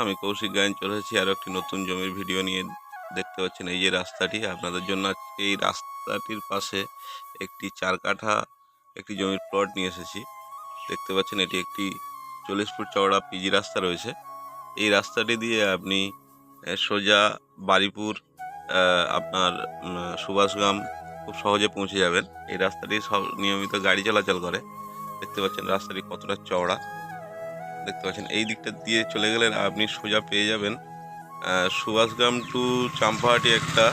আমি কৌশিক গায়েন চলে এসেছি আরও একটি নতুন জমির ভিডিও নিয়ে। দেখতে পাচ্ছেন এই যে রাস্তাটি আপনাদের জন্য। আজকে এই রাস্তাটির পাশে একটি 4 কাঠা একটি জমির প্লট নিয়ে এসেছি। দেখতে পাচ্ছেন এটি একটি 40 ফুট চওড়া পিজি রাস্তা রয়েছে। এই রাস্তাটি দিয়ে আপনি সোজা বারিপুর, আপনার সুভাষগ্রাম খুব সহজে পৌঁছে যাবেন। এই রাস্তাটি সব নিয়মিত গাড়ি চলাচল করে। দেখতে পাচ্ছেন রাস্তাটি কতটা চওড়া। দেখতে পাচ্ছেন এই দিকটা দিয়ে চলে গেলে আপনি সোজা পেয়ে যাবেন সুভাষগ্রাম টু চাম্পাহাটি একটা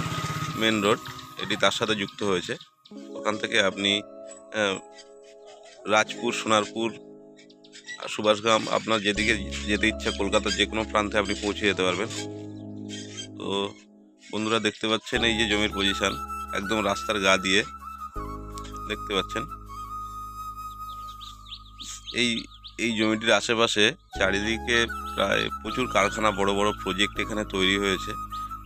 মেন রোড, এটি তার সাথে যুক্ত হয়েছে। ওখান থেকে আপনি রাজপুর, সোনারপুর, সুভাষগ্রাম আপনার যেদিকে যেতে ইচ্ছা কলকাতার যে কোনো প্রান্তে আপনি পৌঁছে যেতে পারবেন। তো বন্ধুরা দেখতে পাচ্ছেন এই যে জমির পজিশান একদম রাস্তার গা দিয়ে। দেখতে পাচ্ছেন এই জমিটির আশেপাশে চারিদিকে প্রায় প্রচুর কারখানা, বড় বড় প্রজেক্ট এখানে তৈরি হয়েছে।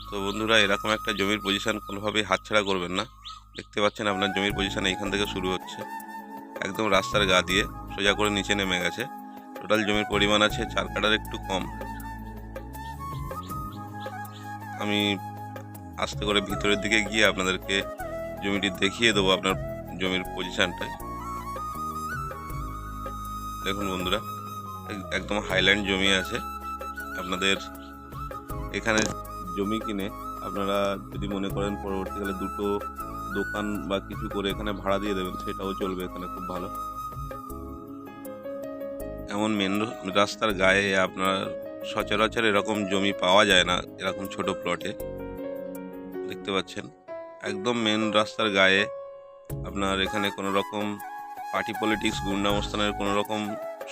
তো বন্ধুরা এরকম একটা জমির পজিশান কোনোভাবেই হাতছাড়া করবেন না। দেখতে পাচ্ছেন আপনার জমির পজিশান এইখান থেকে শুরু হচ্ছে, একদম রাস্তার গা দিয়ে সোজা করে নিচে নেমে গেছে। টোটাল জমির পরিমাণ আছে 4 কাঠার একটু কম। আমি আস্তে করে ভিতরের দিকে গিয়ে আপনাদেরকে জমিটি দেখিয়ে দেবো, আপনার জমির পজিশানটায়। দেখুন বন্ধুরা, একদম হাইল্যান্ড জমি আছে। আপনাদের এখানে জমি কিনে আপনারা যদি মনে করেন পরবর্তীকালে দুটো দোকান বা কিছু করে এখানে ভাড়া দিয়ে দেবেন, সেটাও চলবে এখানে, খুব ভালো। এমন মেন রাস্তার গায়ে আপনার সচরাচর এরকম জমি পাওয়া যায় না, এরকম ছোট প্লটে। দেখতে পাচ্ছেন একদম মেন রাস্তার গায়ে। আপনার এখানে কোনো রকম পার্টি পলিটিক্স, গুন্ডামস্তানের কোনো রকম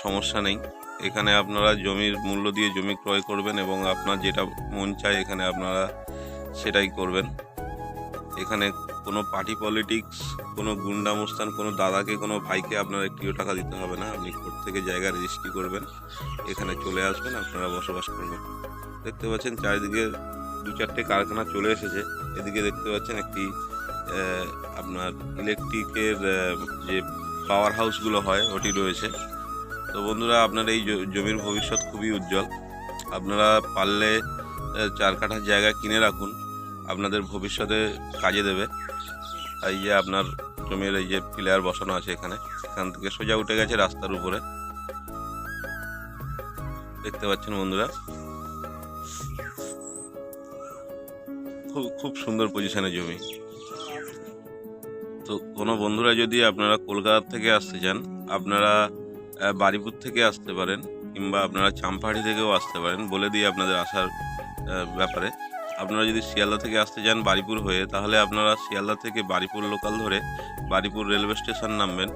সমস্যা নেই। এখানে আপনারা জমির মূল্য দিয়ে জমি ক্রয় করবেন এবং আপনার যেটা মন চায় এখানে আপনারা সেটাই করবেন। এখানে কোনো পার্টি পলিটিক্স, কোনো গুন্ডামস্তান, কোনো দাদাকে, কোনো ভাইকে আপনার একটিও টাকা দিতে হবে না। আপনি কোর্ট থেকে জায়গা রেজিস্ট্রি করবেন, এখানে চলে আসবেন, আপনারা বসবাস করবেন। দেখতে পাচ্ছেন চারিদিকে 2-4টে কারখানা চলে এসেছে। এদিকে দেখতে পাচ্ছেন একটি আপনার ইলেকট্রিকের যে পাওয়ার হাউসগুলো হয় ওটি রয়েছে। তো বন্ধুরা আপনার এই জমির ভবিষ্যৎ খুবই উজ্জ্বল। আপনারা পারলে 4 কাঠার জায়গা কিনে রাখুন, আপনাদের ভবিষ্যতে কাজে দেবে। এই যে আপনার জমির এই যে পিলার বসানো আছে এখান থেকে সোজা উঠে গেছে রাস্তার উপরে। দেখতে পাচ্ছেন বন্ধুরা, খুব সুন্দর পজিশনে জমি। তো কোনো বন্ধুরা যদি আপনারা কলকাতা থেকে আসতে চান, আপনারা বারিপুর থেকে আসতে পারেন, কিংবা আপনারা চাম্পাহাটি থেকেও আসতে পারেন। বলে দিয়ে আপনাদের আসার ব্যাপারে, আপনারা যদি শিয়ালদা থেকে আসতে চান বারিপুর হয়ে, তাহলে আপনারা শিয়ালদা থেকে বারিপুর লোকাল ধরে বারিপুর রেলওয়ে স্টেশন নামবেন,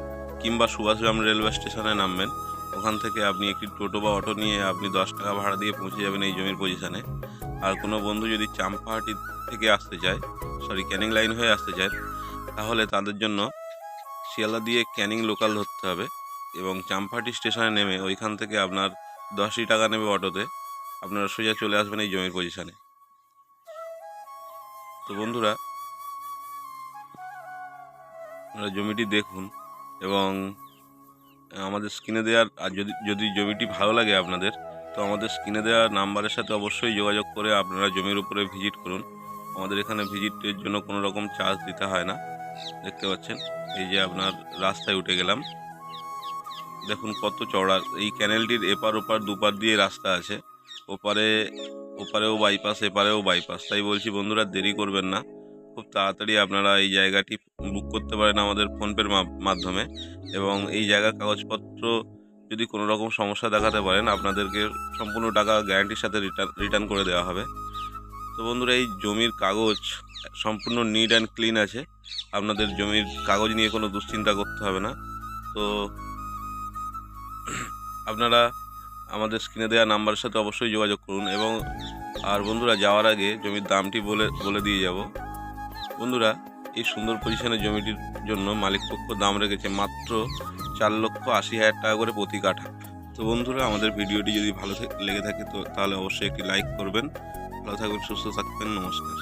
কিংবা সুভাষগ্রাম রেলওয়ে স্টেশনে নামবেন। ওখান থেকে আপনি একটি টোটো বা অটো নিয়ে আপনি 10 টাকা ভাড়া দিয়ে পৌঁছে যাবেন এই জমির পজিশানে। আর কোনো বন্ধু যদি চাম্পাহাটি থেকে আসতে চায়, ক্যানিং লাইন হয়ে আসতে চায়, তাহলে তাদের জন্য শিয়ালদা দিয়ে ক্যানিং লোকাল ধরতে হবে এবং চাম্পাহাটি স্টেশনে নেমে ওইখান থেকে আপনার 10 টাকা নেবে অটোতে, আপনারা সোজা চলে আসবেন এই জমির পজিশানে। তো বন্ধুরা আপনারা জমিটি দেখুন এবং আমাদের স্ক্রিনে দেওয়ার, আর যদি জমিটি ভালো লাগে আপনাদের, তো আমাদের স্ক্রিনে দেওয়া নাম্বারের সাথে অবশ্যই যোগাযোগ করে আপনারা জমির উপরে ভিজিট করুন। আমাদের এখানে ভিজিটের জন্য কোনো রকম চার্জ দিতে হয় না। দেখতে পাচ্ছেন এই যে আপনার রাস্তায় উঠে গেলাম। দেখুন কত চওড়া এই ক্যানেলটির, এপার ওপার দুপার দিয়ে রাস্তা আছে। ওপারেও বাইপাস, এপারেও বাইপাস। তাই বলছি বন্ধুরা, দেরি করবেন না, খুব তাড়াতাড়ি আপনারা এই জায়গাটি বুক করতে পারেন আমাদের ফোনপের মাধ্যমে। এবং এই জায়গার কাগজপত্র যদি কোনো রকম সমস্যা দেখাতে পারেন, আপনাদেরকে সম্পূর্ণ টাকা গ্যারান্টির সাথে রিটার্ন করে দেওয়া হবে। তো বন্ধুরা এই জমির কাগজ সম্পূর্ণ নিট অ্যান্ড ক্লিন আছে, আপনাদের জমির কাগজ নিয়ে কোনো দুশ্চিন্তা করতে হবে না। তো আপনারা আমাদের স্ক্রিনে দেওয়া নাম্বারের সাথে অবশ্যই যোগাযোগ করুন। এবং আর বন্ধুরা যাওয়ার আগে জমির দামটি বলে দিয়ে যাব। বন্ধুরা এই সুন্দর পজিশনের জমিটির জন্য মালিকপক্ষ দাম রেখেছে মাত্র 4,80,000 টাকা করে প্রতি কাঠা। তো বন্ধুরা আমাদের ভিডিওটি যদি ভালো লেগে থাকে তো তাহলে অবশ্যই একটি লাইক করবেন। ভালো থাকবেন, সুস্থ থাকবেন, নমস্কার।